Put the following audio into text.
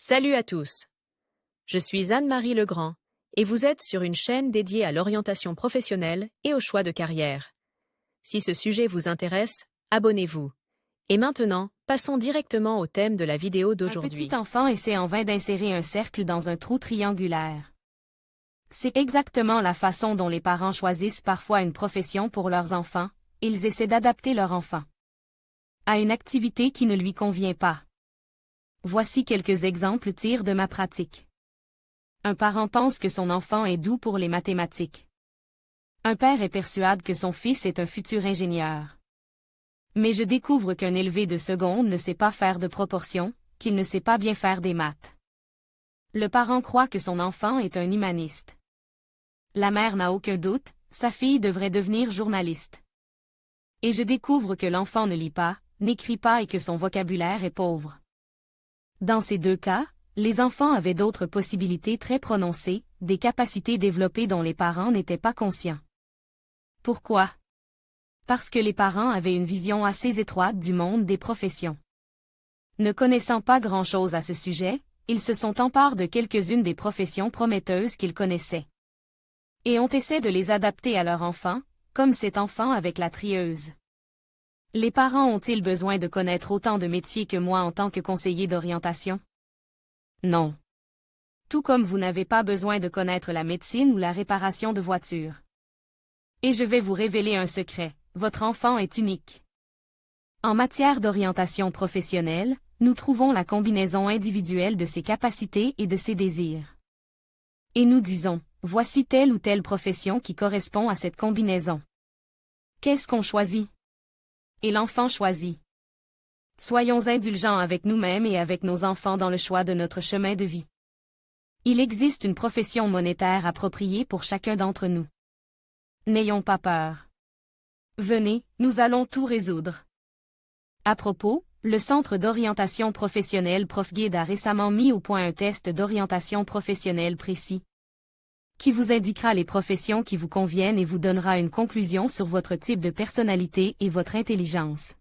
Salut à tous. Je suis Anne-Marie Legrand et vous êtes sur une chaîne dédiée à l'orientation professionnelle et au choix de carrière. Si ce sujet vous intéresse, abonnez-vous. Et maintenant, passons directement au thème de la vidéo Un d'aujourd'hui. petit enfant essaie en vain d'insérer un cercle dans un trou triangulaire. C'est exactement la façon dont les parents choisissent parfois une profession pour leurs enfants, ils essaient d'adapter leur enfant à une activité qui ne lui convient pas. Voici quelques exemples tirés de ma pratique. Un parent pense que son enfant est doux pour les mathématiques. Un père est persuadé que son fils est un futur ingénieur. Mais je découvre qu'un élevé de seconde ne sait pas faire de proportions, qu'il ne sait pas bien faire des maths. Le parent croit que son enfant est un humaniste. La mère n'a aucun doute, sa fille devrait devenir journaliste. Et je découvre que l'enfant ne lit pas, n'écrit pas et que son vocabulaire est pauvre. Dans ces deux cas, les enfants avaient d'autres possibilités très prononcées, des capacités développées dont les parents n'étaient pas conscients. Pourquoi? Parce que les parents avaient une vision assez étroite du monde des professions. Ne connaissant pas grand-chose à ce sujet, ils se sont emparés de quelques-unes des professions prometteuses qu'ils connaissaient. Et ont essayé de les adapter à leur enfant, comme cet enfant avec la trieuse. Les parents ont-ils besoin de connaître autant de métiers que moi en tant que conseiller d'orientation? Non. Tout comme vous n'avez pas besoin de connaître la médecine ou la réparation de voitures. Et je vais vous révéler un secret, votre enfant est unique. En matière d'orientation professionnelle, nous trouvons la combinaison individuelle de ses capacités et de ses désirs. Et nous disons, voici telle ou telle profession qui correspond à cette combinaison. Qu'est-ce qu'on choisit? Et l'enfant choisit. Soyons indulgents avec nous-mêmes et avec nos enfants dans le choix de notre chemin de vie. Il existe une profession monétaire appropriée pour chacun d'entre nous. N'ayons pas peur. Venez, nous allons tout résoudre. À propos, le Centre d'orientation professionnelle ProfGuide a récemment mis au point un test d'orientation professionnelle précis, qui vous indiquera les professions qui vous conviennent et vous donnera une conclusion sur votre type de personnalité et votre intelligence.